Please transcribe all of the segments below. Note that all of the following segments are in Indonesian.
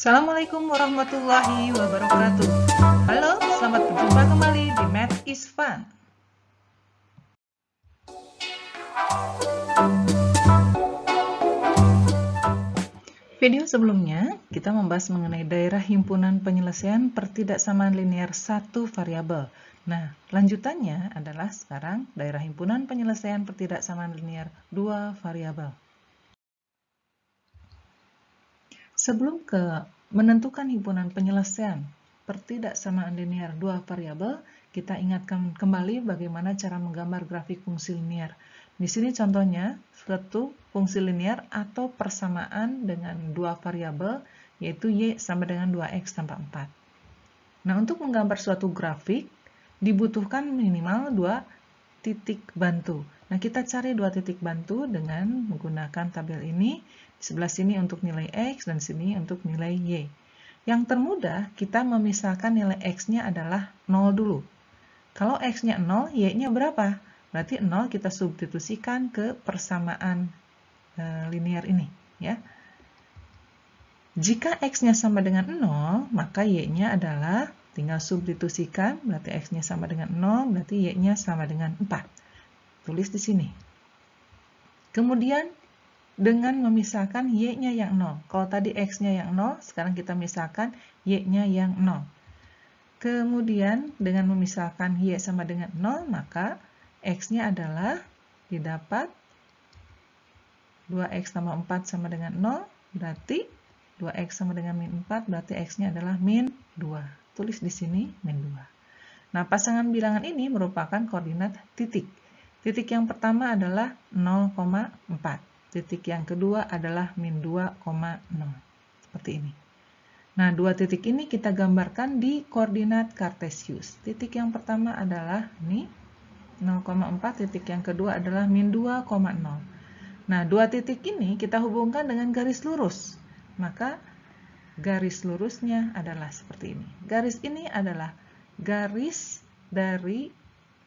Assalamualaikum warahmatullahi wabarakatuh. Halo, selamat berjumpa kembali di Math is Fun. Video sebelumnya, kita membahas mengenai daerah himpunan penyelesaian pertidaksamaan linear satu variabel. Nah, lanjutannya adalah sekarang daerah himpunan penyelesaian pertidaksamaan linear dua variabel. Sebelum ke menentukan himpunan penyelesaian pertidaksamaan linear dua variabel, kita ingatkan kembali bagaimana cara menggambar grafik fungsi linear. Di sini contohnya suatu fungsi linear atau persamaan dengan dua variabel, yaitu y sama dengan 2x tambah 4. Nah, untuk menggambar suatu grafik dibutuhkan minimal dua titik bantu. Nah, kita cari dua titik bantu dengan menggunakan tabel ini. Di sebelah sini untuk nilai x dan sini untuk nilai y. Yang termudah, kita memisahkan nilai x-nya adalah 0 dulu. Kalau x-nya 0, y-nya berapa? Berarti 0 kita substitusikan ke persamaan linear ini, ya. Jika x-nya sama dengan 0, maka y-nya adalah tinggal substitusikan, berarti x-nya sama dengan 0, berarti y-nya sama dengan 4. Tulis di sini. Kemudian dengan memisahkan y-nya yang 0. Kalau tadi x-nya yang 0, sekarang kita misahkan y-nya yang 0. Kemudian dengan memisahkan y sama dengan 0, maka x-nya adalah didapat 2x tambah 4 sama dengan 0, berarti 2x sama dengan min 4, berarti x-nya adalah min 2. Tulis di sini min 2. Nah, pasangan bilangan ini merupakan koordinat titik. Titik yang pertama adalah 0,4. Titik yang kedua adalah min 2,0. Seperti ini. Nah, dua titik ini kita gambarkan di koordinat kartesius. Titik yang pertama adalah ini 0,4, titik yang kedua adalah min 2,0. Nah, dua titik ini kita hubungkan dengan garis lurus. Maka garis lurusnya adalah seperti ini. Garis ini adalah garis dari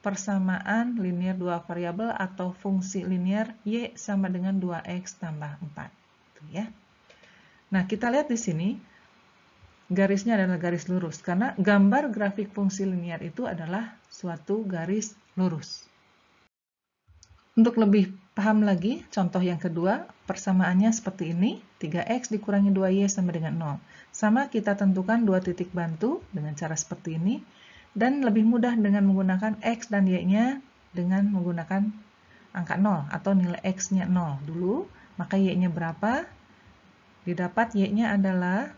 persamaan linear dua variabel atau fungsi linear y sama dengan 2x tambah 4. Tuh, ya. Nah, kita lihat di sini garisnya adalah garis lurus karena gambar grafik fungsi linear itu adalah suatu garis lurus. Untuk lebih paham lagi, contoh yang kedua, persamaannya seperti ini, 3x dikurangi 2y sama dengan 0. Sama kita tentukan dua titik bantu dengan cara seperti ini, dan lebih mudah dengan menggunakan x dan y-nya dengan menggunakan angka 0 atau nilai x-nya 0 dulu, maka y-nya berapa? Didapat y-nya adalah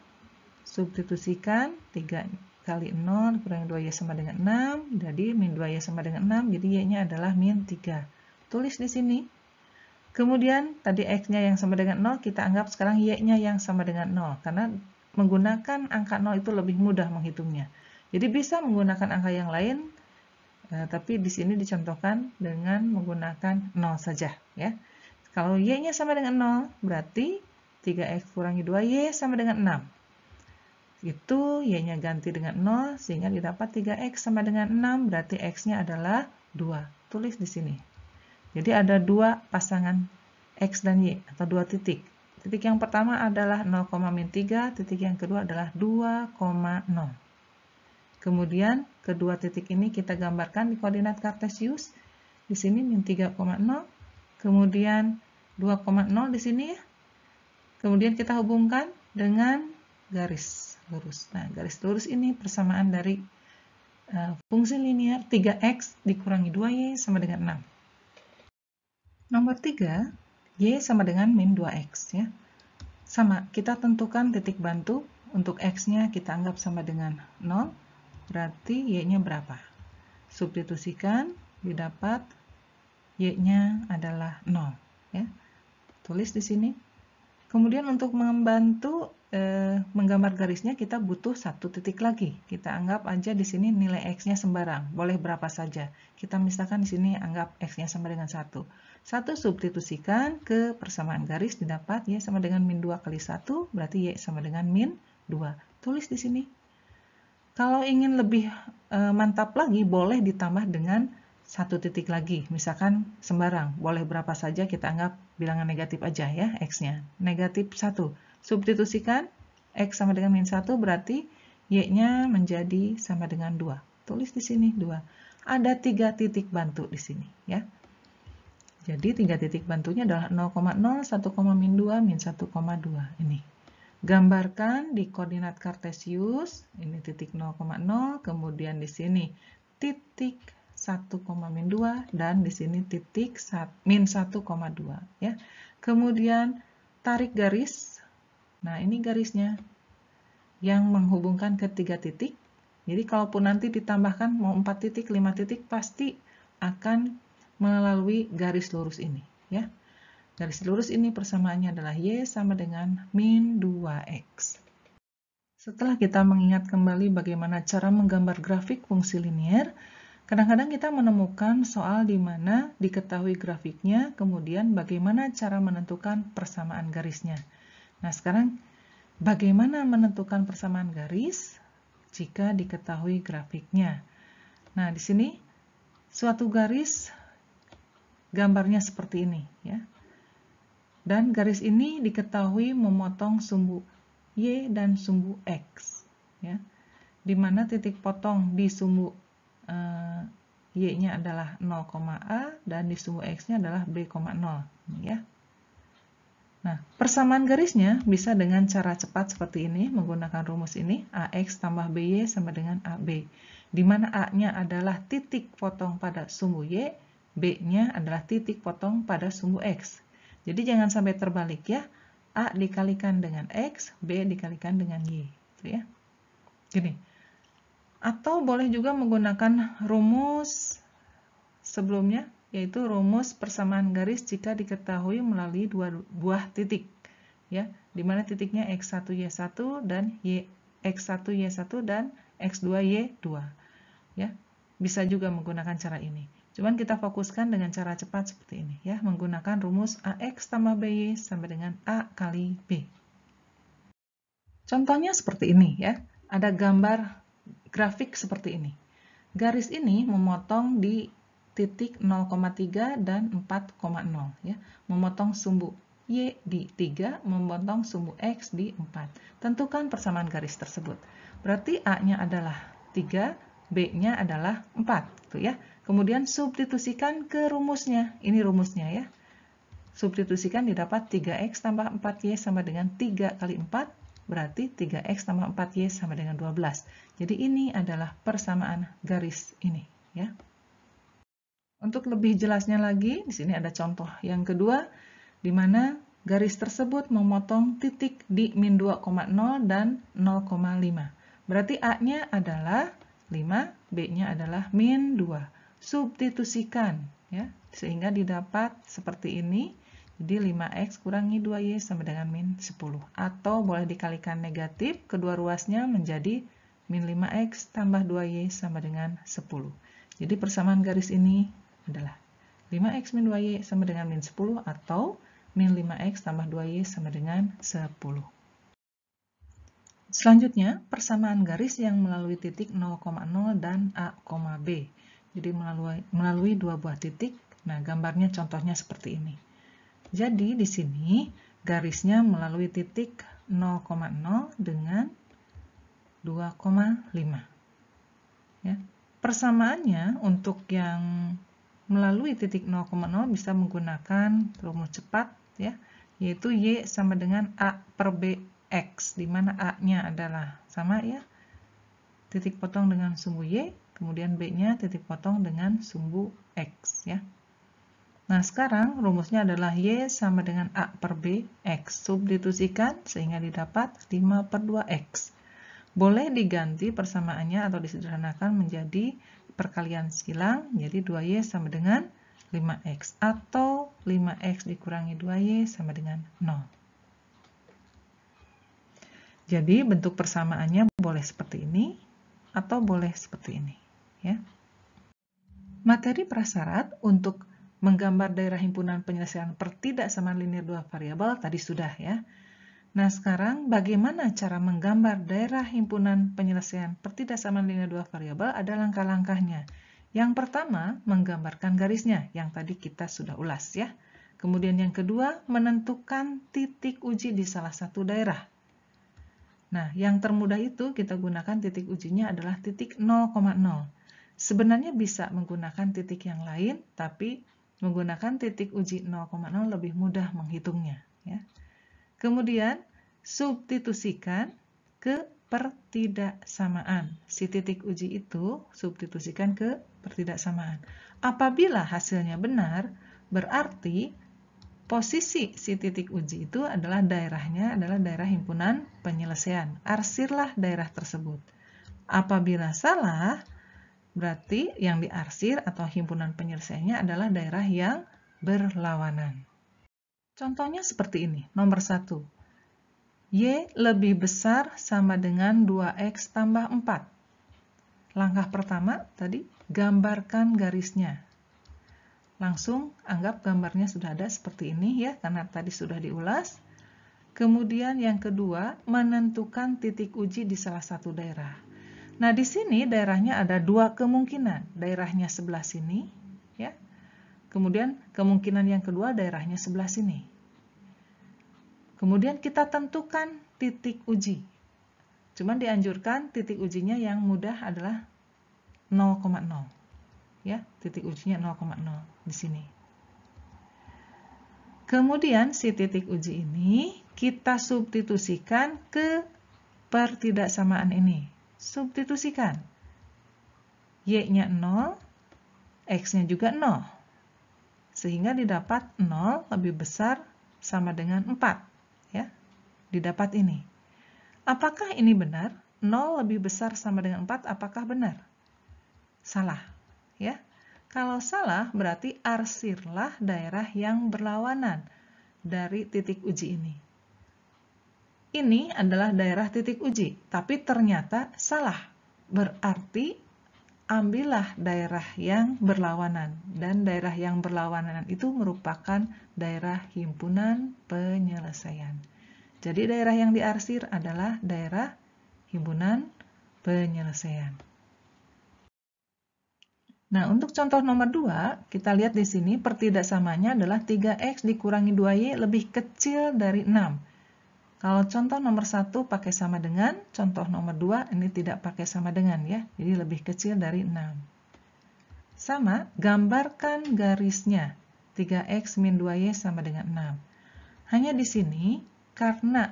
substitusikan 3 kali 0 kurangi 2y sama dengan 6, jadi min 2y sama dengan 6, jadi y-nya adalah min 3. Tulis di sini. Kemudian tadi x-nya yang sama dengan 0, kita anggap sekarang y-nya yang sama dengan 0, karena menggunakan angka 0 itu lebih mudah menghitungnya. Jadi bisa menggunakan angka yang lain, tapi di sini dicontohkan dengan menggunakan 0 saja, ya. Kalau y-nya sama dengan 0, berarti 3x kurangi 2y sama dengan 6. Itu y-nya ganti dengan 0, sehingga didapat 3x sama dengan 6, berarti x-nya adalah 2. Tulis di sini. Jadi ada dua pasangan x dan y, atau dua titik. Titik yang pertama adalah 0,-3, titik yang kedua adalah 2,0. Kemudian kedua titik ini kita gambarkan di koordinat kartesius. Di sini min 3,0, kemudian 2,0 di sini ya. Kemudian kita hubungkan dengan garis lurus. Nah, garis lurus ini persamaan dari fungsi linear 3x dikurangi 2y sama dengan 6. Nomor 3, y sama dengan min 2x ya. Sama, kita tentukan titik bantu. Untuk x-nya kita anggap sama dengan 0, berarti y-nya berapa? Substitusikan, didapat y-nya adalah 0 ya. Tulis di sini. Kemudian untuk membantu menggambar garisnya kita butuh satu titik lagi. Kita anggap aja di sini nilai x-nya sembarang, boleh berapa saja. Kita misalkan di sini anggap x-nya sama dengan 1. 1 substitusikan ke persamaan garis, didapat y sama dengan min 2 kali 1, berarti y sama dengan min 2. Tulis di sini. Kalau ingin lebih mantap lagi, boleh ditambah dengan satu titik lagi, misalkan sembarang, boleh berapa saja, kita anggap bilangan negatif aja ya, x-nya. Negatif 1. Substitusikan, X sama dengan min 1 berarti Y-nya menjadi sama dengan 2. Tulis di sini 2. Ada 3 titik bantu di sini ya. Jadi 3 titik bantunya adalah 0,0, 1, min 2, min 1,2 ini. Gambarkan di koordinat kartesius, ini titik 0,0, kemudian di sini titik 1, min 2, dan di sini titik min 1,2 ya. Kemudian tarik garis. Nah, ini garisnya yang menghubungkan ke 3 titik. Jadi kalaupun nanti ditambahkan mau 4 titik, 5 titik pasti akan melalui garis lurus ini ya. Garis lurus ini persamaannya adalah Y sama dengan min 2X. Setelah kita mengingat kembali bagaimana cara menggambar grafik fungsi linier, kadang-kadang kita menemukan soal di mana diketahui grafiknya, kemudian bagaimana cara menentukan persamaan garisnya. Nah, sekarang bagaimana menentukan persamaan garis jika diketahui grafiknya? Nah, di sini suatu garis gambarnya seperti ini ya. Dan garis ini diketahui memotong sumbu Y dan sumbu X ya. Di mana titik potong di sumbu Y-nya adalah 0,A dan di sumbu X-nya adalah B,0 ya. Nah, persamaan garisnya bisa dengan cara cepat seperti ini menggunakan rumus ini AX tambah BY sama dengan AB. Di mana A-nya adalah titik potong pada sumbu Y, B-nya adalah titik potong pada sumbu X. Jadi jangan sampai terbalik ya. A dikalikan dengan X, B dikalikan dengan Y. Gitu ya. Gini. Atau boleh juga menggunakan rumus sebelumnya, yaitu rumus persamaan garis jika diketahui melalui dua buah titik. Ya, di mana titiknya X1Y1 dan X1Y1 dan X2Y2. Ya, bisa juga menggunakan cara ini. Cuman kita fokuskan dengan cara cepat seperti ini ya, menggunakan rumus AX tambah BY sama dengan A kali B. Contohnya seperti ini ya. Ada gambar grafik seperti ini. Garis ini memotong di titik 0,3 dan 4,0 ya. Memotong sumbu Y di 3, memotong sumbu X di 4. Tentukan persamaan garis tersebut. Berarti A-nya adalah 3, B-nya adalah 4 gitu ya. Kemudian substitusikan ke rumusnya. Ini rumusnya ya. Substitusikan didapat 3X tambah 4Y sama dengan 3 kali 4, berarti 3X tambah 4Y sama dengan 12. Jadi ini adalah persamaan garis ini ya. Untuk lebih jelasnya lagi, di sini ada contoh yang kedua, di mana garis tersebut memotong titik di min 2,0 dan 0,5. Berarti A-nya adalah 5, B-nya adalah min 2. Substitusikan ya, sehingga didapat seperti ini. Jadi 5X kurangi 2Y sama dengan min 10. Atau boleh dikalikan negatif, kedua ruasnya menjadi min 5X tambah 2Y sama dengan 10. Jadi persamaan garis ini adalah 5X min 2Y sama dengan min 10 atau min 5X tambah 2Y sama dengan 10. Selanjutnya, persamaan garis yang melalui titik 0,0 dan A, B. Jadi melalui dua buah titik. Nah, gambarnya contohnya seperti ini. Jadi di sini garisnya melalui titik 0,0 dengan 2,5. Ya. Persamaannya untuk yang melalui titik 0,0 bisa menggunakan rumus cepat ya, yaitu Y sama dengan A per BX, di mana A-nya adalah sama ya, titik potong dengan sumbu Y, kemudian B-nya titik potong dengan sumbu X ya. Nah, sekarang rumusnya adalah Y sama dengan A per B, X. Substitusikan sehingga didapat 5 per 2X. Boleh diganti persamaannya atau disederhanakan menjadi perkalian silang, jadi 2Y sama dengan 5X. Atau 5X dikurangi 2Y sama dengan 0. Jadi bentuk persamaannya boleh seperti ini, atau boleh seperti ini. Ya. Materi prasyarat untuk menggambar daerah himpunan penyelesaian pertidaksamaan linear dua variabel tadi sudah ya. Nah, sekarang bagaimana cara menggambar daerah himpunan penyelesaian pertidaksamaan linear dua variabel? Ada langkah-langkahnya. Yang pertama, menggambarkan garisnya yang tadi kita sudah ulas ya. Kemudian yang kedua, menentukan titik uji di salah satu daerah. Nah, yang termudah itu kita gunakan titik ujinya adalah titik 0,0. Sebenarnya bisa menggunakan titik yang lain, tapi menggunakan titik uji 0,0 lebih mudah menghitungnya. Ya. Kemudian, substitusikan ke pertidaksamaan. Si titik uji itu substitusikan ke pertidaksamaan. Apabila hasilnya benar, berarti posisi si titik uji itu adalah daerahnya adalah daerah himpunan penyelesaian. Arsirlah daerah tersebut. Apabila salah, berarti yang diarsir atau himpunan penyelesaiannya adalah daerah yang berlawanan. Contohnya seperti ini. Nomor 1. Y lebih besar sama dengan 2X tambah 4. Langkah pertama tadi, gambarkan garisnya. Langsung anggap gambarnya sudah ada seperti ini ya, karena tadi sudah diulas. Kemudian yang kedua, menentukan titik uji di salah satu daerah. Nah, di sini daerahnya ada dua kemungkinan. Daerahnya sebelah sini, ya. Kemudian kemungkinan yang kedua daerahnya sebelah sini. Kemudian kita tentukan titik uji. Cuman dianjurkan titik ujinya yang mudah adalah 0,0. Ya, titik ujinya 0,0 di sini. Kemudian si titik uji ini kita substitusikan ke pertidaksamaan ini. Substitusikan. Y-nya 0, X-nya juga 0. Sehingga didapat 0 lebih besar sama dengan 4. Ya, didapat ini. Apakah ini benar? 0 lebih besar sama dengan 4, apakah benar? Salah. Ya, kalau salah berarti arsirlah daerah yang berlawanan dari titik uji ini. Ini adalah daerah titik uji, tapi ternyata salah. Berarti ambillah daerah yang berlawanan, dan daerah yang berlawanan itu merupakan daerah himpunan penyelesaian. Jadi daerah yang diarsir adalah daerah himpunan penyelesaian. Nah, untuk contoh nomor 2, kita lihat di sini pertidaksamanya adalah 3X dikurangi 2Y lebih kecil dari 6. Kalau contoh nomor 1 pakai sama dengan, contoh nomor 2 ini tidak pakai sama dengan ya, jadi lebih kecil dari 6. Sama, gambarkan garisnya, 3X min 2Y sama dengan 6. Hanya di sini, karena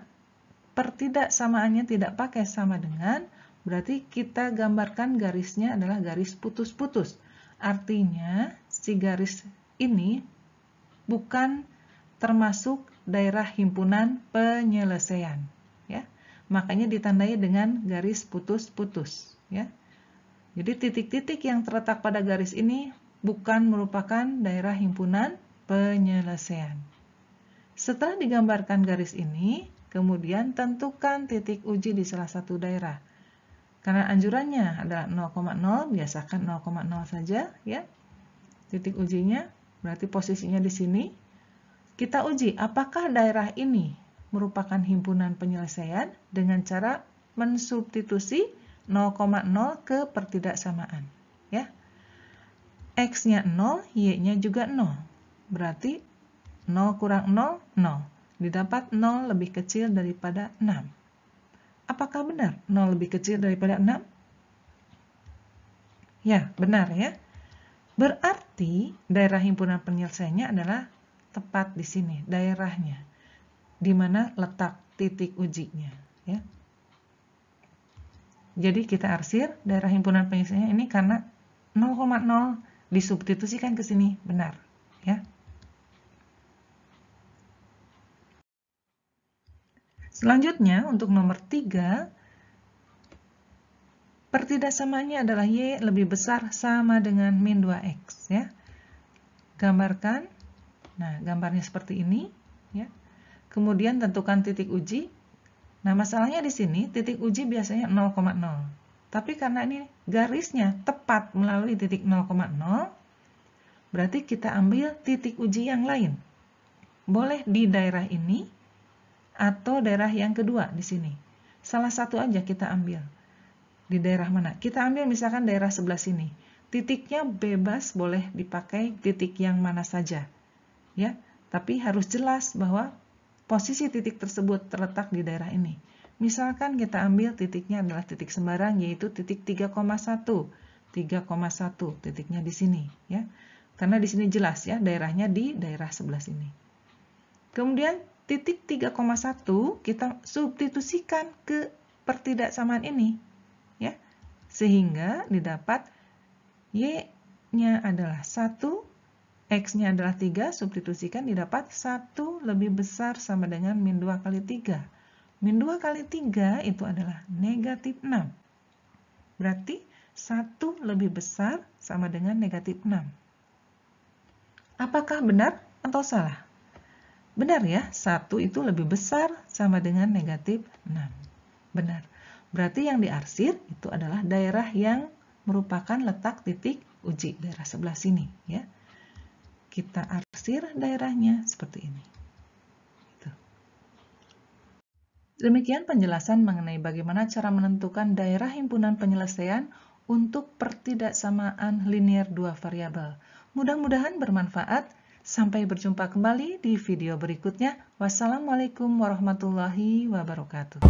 pertidaksamaannya tidak pakai sama dengan, berarti kita gambarkan garisnya adalah garis putus-putus. Artinya, si garis ini bukan termasuk daerah himpunan penyelesaian. Ya. Makanya ditandai dengan garis putus-putus. Ya. Jadi titik-titik yang terletak pada garis ini bukan merupakan daerah himpunan penyelesaian. Setelah digambarkan garis ini, kemudian tentukan titik uji di salah satu daerah. Karena anjurannya adalah 0,0, biasakan 0,0 saja ya. Titik ujinya berarti posisinya di sini. Kita uji apakah daerah ini merupakan himpunan penyelesaian dengan cara mensubstitusi 0,0 ke pertidaksamaan ya. X-nya 0, Y-nya juga 0. Berarti 0 kurang 0, 0. Didapat 0 lebih kecil daripada 6. Apakah benar 0 lebih kecil daripada 6? Ya, benar ya. Berarti daerah himpunan penyelesaiannya adalah tepat di sini, daerahnya. Di mana letak titik ujinya. Ya. Jadi kita arsir daerah himpunan penyelesaiannya ini karena 0,0 disubstitusikan ke sini, benar. Ya. Selanjutnya, untuk nomor 3, pertidaksamaannya adalah Y lebih besar sama dengan min 2X. Ya. Gambarkan, nah gambarnya seperti ini. Ya. Kemudian tentukan titik uji. Nah masalahnya di sini, titik uji biasanya 0,0. Tapi karena ini garisnya tepat melalui titik 0,0, berarti kita ambil titik uji yang lain. Boleh di daerah ini, atau daerah yang kedua di sini. Salah satu aja kita ambil. Di daerah mana? Kita ambil misalkan daerah sebelah sini. Titiknya bebas boleh dipakai titik yang mana saja. Ya, tapi harus jelas bahwa posisi titik tersebut terletak di daerah ini. Misalkan kita ambil titiknya adalah titik sembarang, yaitu titik 3,1. 3,1 titiknya di sini, ya. Karena di sini jelas ya, daerahnya di daerah sebelah sini. Kemudian titik 3,1 kita substitusikan ke pertidaksamaan ini, ya. Sehingga didapat Y-nya adalah 1, X-nya adalah 3, substitusikan didapat 1 lebih besar sama dengan min 2 kali 3. Min 2 kali 3 itu adalah negatif 6. Berarti 1 lebih besar sama dengan negatif 6. Apakah benar atau salah? Benar ya, 1 itu lebih besar sama dengan negatif 6. Benar. Berarti yang diarsir itu adalah daerah yang merupakan letak titik uji, daerah sebelah sini, ya. Kita arsir daerahnya seperti ini. Demikian penjelasan mengenai bagaimana cara menentukan daerah himpunan penyelesaian untuk pertidaksamaan linear dua variabel. Mudah-mudahan bermanfaat. Sampai berjumpa kembali di video berikutnya. Wassalamualaikum warahmatullahi wabarakatuh.